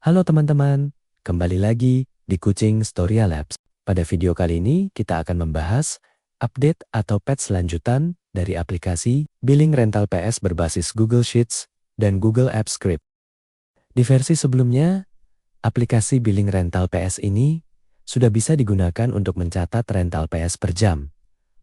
Halo teman-teman, kembali lagi di Kucing Storia Labs. Pada video kali ini kita akan membahas update atau patch lanjutan dari aplikasi billing rental PS berbasis Google Sheets dan Google Apps Script. Di versi sebelumnya, aplikasi billing rental PS ini sudah bisa digunakan untuk mencatat rental PS per jam,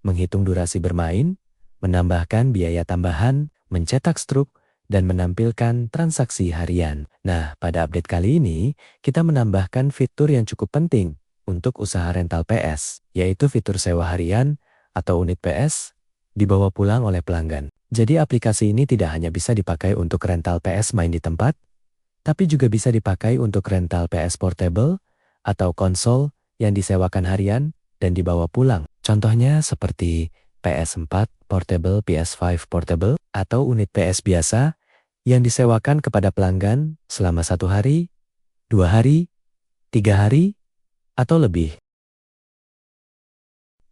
menghitung durasi bermain, menambahkan biaya tambahan, mencetak struk, dan menampilkan transaksi harian. Nah, pada update kali ini, kita menambahkan fitur yang cukup penting untuk usaha rental PS, yaitu fitur sewa harian atau unit PS dibawa pulang oleh pelanggan. Jadi aplikasi ini tidak hanya bisa dipakai untuk rental PS main di tempat, tapi juga bisa dipakai untuk rental PS portable atau konsol yang disewakan harian dan dibawa pulang. Contohnya seperti PS4 Portable, PS5 Portable, atau unit PS biasa yang disewakan kepada pelanggan selama 1 hari, 2 hari, 3 hari, atau lebih.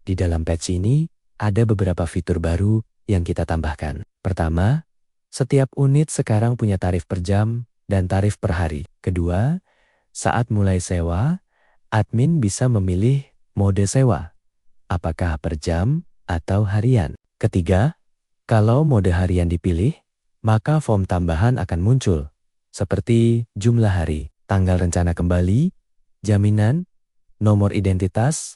Di dalam patch ini, ada beberapa fitur baru yang kita tambahkan. Pertama, setiap unit sekarang punya tarif per jam dan tarif per hari. Kedua, saat mulai sewa, admin bisa memilih mode sewa, apakah per jam atau harian. Ketiga, kalau mode harian dipilih, maka form tambahan akan muncul, seperti jumlah hari, tanggal rencana kembali, jaminan, nomor identitas,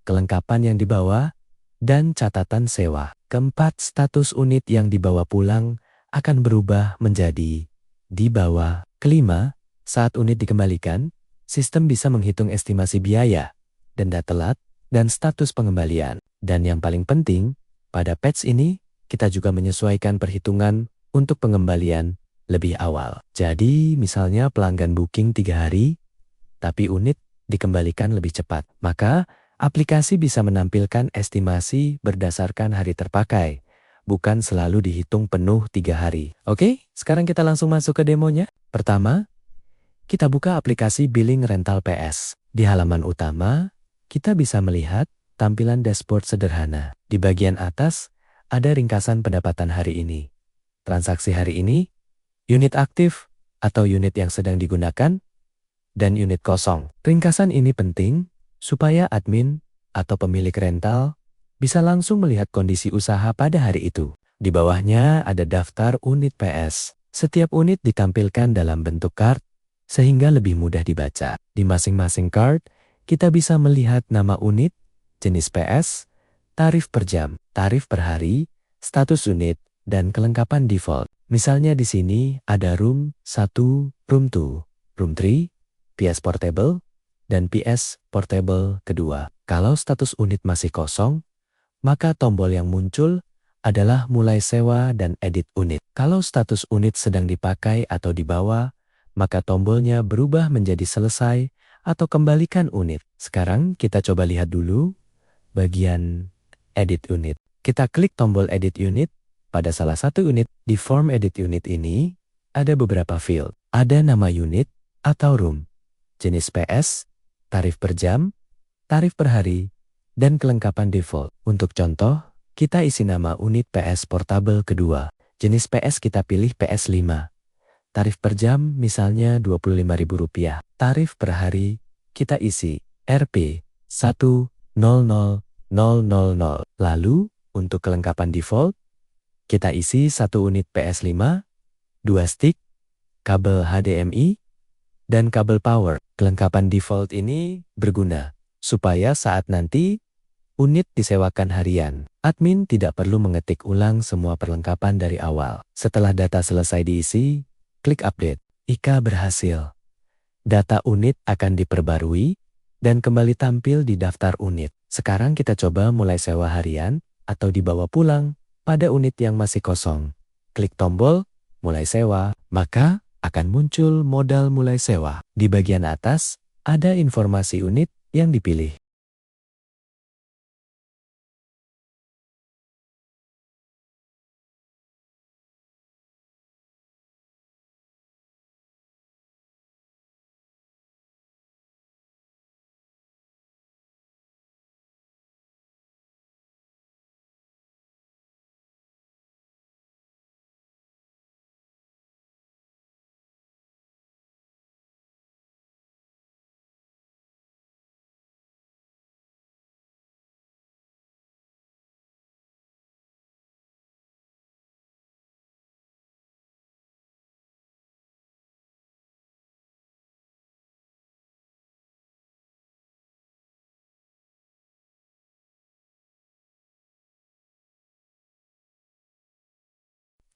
kelengkapan yang dibawa, dan catatan sewa. Keempat, status unit yang dibawa pulang akan berubah menjadi dibawa. Kelima, saat unit dikembalikan, sistem bisa menghitung estimasi biaya, denda telat, dan status pengembalian. Dan yang paling penting, pada patch ini, kita juga menyesuaikan perhitungan untuk pengembalian lebih awal. Jadi, misalnya pelanggan booking 3 hari, tapi unit dikembalikan lebih cepat. Maka, aplikasi bisa menampilkan estimasi berdasarkan hari terpakai, bukan selalu dihitung penuh 3 hari. Oke, sekarang kita langsung masuk ke demonya. Pertama, kita buka aplikasi billing rental PS. Di halaman utama, kita bisa melihat tampilan dashboard sederhana. Di bagian atas, ada ringkasan pendapatan hari ini, transaksi hari ini, unit aktif atau unit yang sedang digunakan, dan unit kosong. Ringkasan ini penting supaya admin atau pemilik rental bisa langsung melihat kondisi usaha pada hari itu. Di bawahnya ada daftar unit PS. Setiap unit ditampilkan dalam bentuk card sehingga lebih mudah dibaca. Di masing-masing card, kita bisa melihat nama unit, jenis PS, tarif per jam, tarif per hari, status unit, dan kelengkapan default. Misalnya di sini ada room 1, room 2, room 3, PS portable, dan PS portable kedua. Kalau status unit masih kosong, maka tombol yang muncul adalah mulai sewa dan edit unit. Kalau status unit sedang dipakai atau dibawa, maka tombolnya berubah menjadi selesai atau kembalikan unit. Sekarang kita coba lihat dulu bagian edit unit. Kita klik tombol edit unit pada salah satu unit. Di form edit unit ini ada beberapa field. Ada nama unit atau room, jenis PS, tarif per jam, tarif per hari, dan kelengkapan default. Untuk contoh, kita isi nama unit PS portable kedua. Jenis PS kita pilih PS5. Tarif per jam misalnya Rp25.000. Tarif per hari kita isi Rp 100.000. Lalu, untuk kelengkapan default, kita isi 1 unit PS5, 2 stick, kabel HDMI, dan kabel power. Kelengkapan default ini berguna supaya saat nanti unit disewakan harian, admin tidak perlu mengetik ulang semua perlengkapan dari awal. Setelah data selesai diisi, klik update. IKA berhasil. Data unit akan diperbarui dan kembali tampil di daftar unit. Sekarang kita coba mulai sewa harian atau dibawa pulang pada unit yang masih kosong. Klik tombol mulai sewa, maka akan muncul modal mulai sewa. Di bagian atas, ada informasi unit yang dipilih.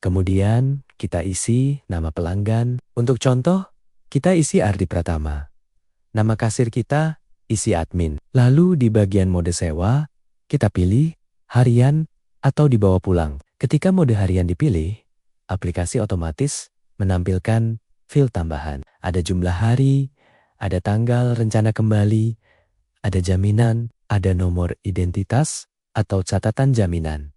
Kemudian kita isi nama pelanggan. Untuk contoh, kita isi Ardi Pratama. Nama kasir kita isi admin. Lalu di bagian mode sewa, kita pilih harian atau dibawa pulang. Ketika mode harian dipilih, aplikasi otomatis menampilkan field tambahan. Ada jumlah hari, ada tanggal rencana kembali, ada jaminan, ada nomor identitas atau catatan jaminan.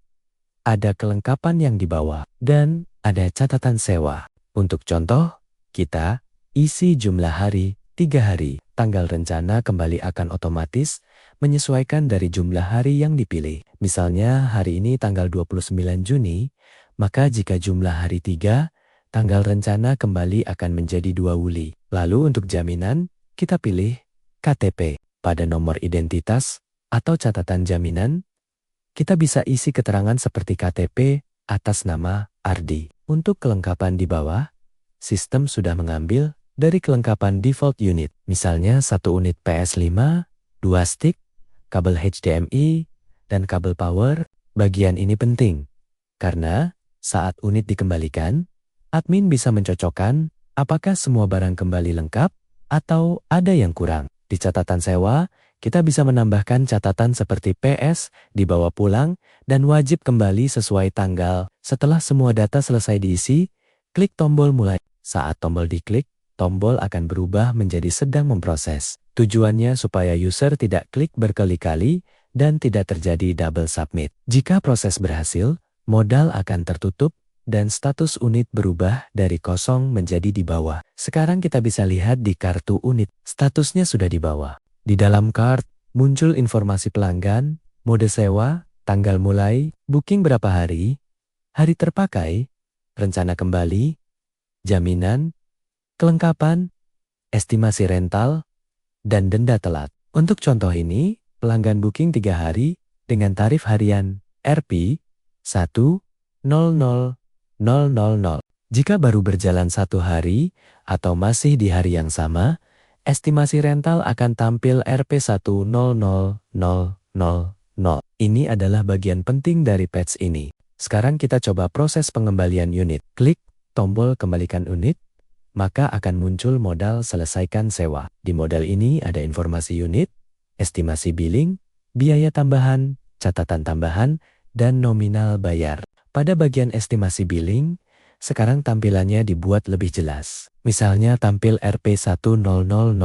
Ada kelengkapan yang dibawa, dan ada catatan sewa. Untuk contoh, kita isi jumlah hari 3 hari. Tanggal rencana kembali akan otomatis menyesuaikan dari jumlah hari yang dipilih. Misalnya hari ini tanggal 29 Juni, maka jika jumlah hari 3, tanggal rencana kembali akan menjadi 2 Wuli. Lalu untuk jaminan, kita pilih KTP. Pada nomor identitas atau catatan jaminan, kita bisa isi keterangan seperti KTP atas nama Ardi. Untuk kelengkapan di bawah, sistem sudah mengambil dari kelengkapan default unit. Misalnya 1 unit PS5, 2 stick, kabel HDMI, dan kabel power. Bagian ini penting, karena saat unit dikembalikan, admin bisa mencocokkan apakah semua barang kembali lengkap atau ada yang kurang. Di catatan sewa, kita bisa menambahkan catatan seperti PS, dibawa pulang, dan wajib kembali sesuai tanggal. Setelah semua data selesai diisi, klik tombol mulai. Saat tombol diklik, tombol akan berubah menjadi sedang memproses. Tujuannya supaya user tidak klik berkali-kali dan tidak terjadi double submit. Jika proses berhasil, modal akan tertutup dan status unit berubah dari kosong menjadi di bawah. Sekarang kita bisa lihat di kartu unit, statusnya sudah di bawah. Di dalam cart, muncul informasi pelanggan, mode sewa, tanggal mulai, booking berapa hari terpakai, rencana kembali, jaminan, kelengkapan, estimasi rental, dan denda telat. Untuk contoh ini, pelanggan booking 3 hari dengan tarif harian Rp 100.000. Jika baru berjalan 1 hari atau masih di hari yang sama, estimasi rental akan tampil Rp 100.000. Ini adalah bagian penting dari patch ini. Sekarang kita coba proses pengembalian unit. Klik tombol kembalikan unit, maka akan muncul modal selesaikan sewa. Di modal ini ada informasi unit, estimasi billing, biaya tambahan, catatan tambahan, dan nominal bayar. Pada bagian estimasi billing, sekarang tampilannya dibuat lebih jelas. Misalnya tampil Rp 100.000.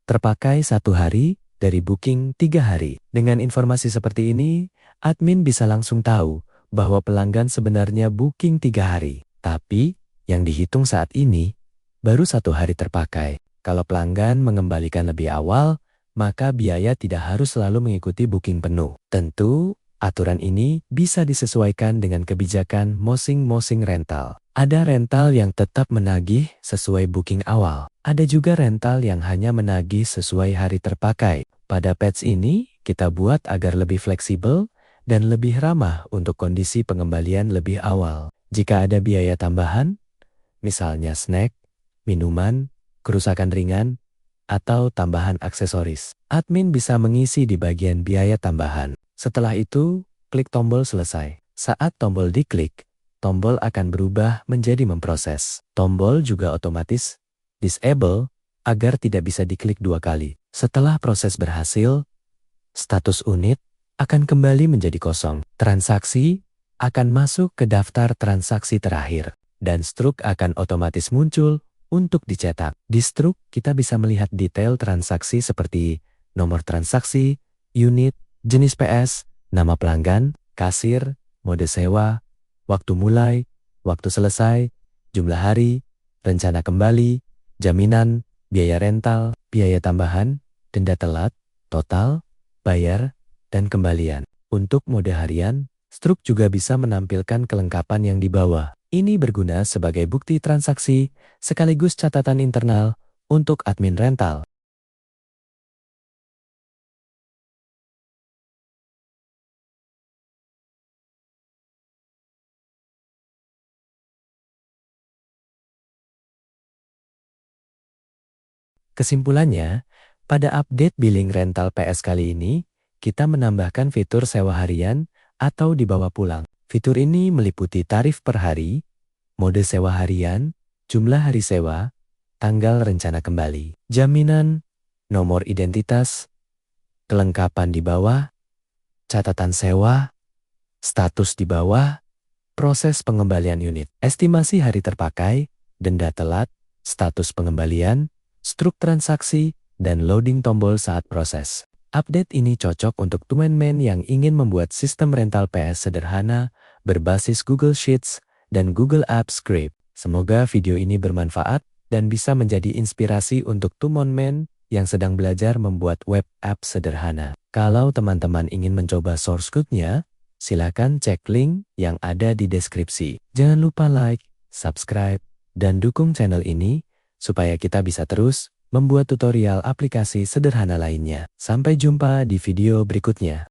Terpakai 1 hari dari booking 3 hari. Dengan informasi seperti ini, admin bisa langsung tahu bahwa pelanggan sebenarnya booking 3 hari. Tapi yang dihitung saat ini baru 1 hari terpakai. Kalau pelanggan mengembalikan lebih awal, maka biaya tidak harus selalu mengikuti booking penuh. Tentu, aturan ini bisa disesuaikan dengan kebijakan masing-masing rental. Ada rental yang tetap menagih sesuai booking awal. Ada juga rental yang hanya menagih sesuai hari terpakai. Pada patch ini, kita buat agar lebih fleksibel dan lebih ramah untuk kondisi pengembalian lebih awal. Jika ada biaya tambahan, misalnya snack, minuman, kerusakan ringan, atau tambahan aksesoris, admin bisa mengisi di bagian biaya tambahan. Setelah itu, klik tombol selesai. Saat tombol diklik, tombol akan berubah menjadi memproses. Tombol juga otomatis disable agar tidak bisa diklik 2 kali. Setelah proses berhasil, status unit akan kembali menjadi kosong. Transaksi akan masuk ke daftar transaksi terakhir, dan struk akan otomatis muncul untuk dicetak. Di struk, kita bisa melihat detail transaksi seperti nomor transaksi, unit, jenis PS, nama pelanggan, kasir, mode sewa, waktu mulai, waktu selesai, jumlah hari, rencana kembali, jaminan, biaya rental, biaya tambahan, denda telat, total, bayar, dan kembalian. Untuk mode harian, struk juga bisa menampilkan kelengkapan yang di bawah. Ini berguna sebagai bukti transaksi sekaligus catatan internal untuk admin rental. Kesimpulannya, pada update billing rental PS kali ini, kita menambahkan fitur sewa harian atau dibawa pulang. Fitur ini meliputi tarif per hari, mode sewa harian, jumlah hari sewa, tanggal rencana kembali, jaminan, nomor identitas, kelengkapan di bawah, catatan sewa, status di bawah, proses pengembalian unit, estimasi hari terpakai, denda telat, status pengembalian, struk transaksi, dan loading tombol saat proses. Update ini cocok untuk teman-teman yang ingin membuat sistem rental PS sederhana berbasis Google Sheets dan Google Apps Script. Semoga video ini bermanfaat dan bisa menjadi inspirasi untuk teman-teman yang sedang belajar membuat web app sederhana. Kalau teman-teman ingin mencoba source code-nya, silakan cek link yang ada di deskripsi. Jangan lupa like, subscribe, dan dukung channel ini supaya kita bisa terus membuat tutorial aplikasi sederhana lainnya. Sampai jumpa di video berikutnya.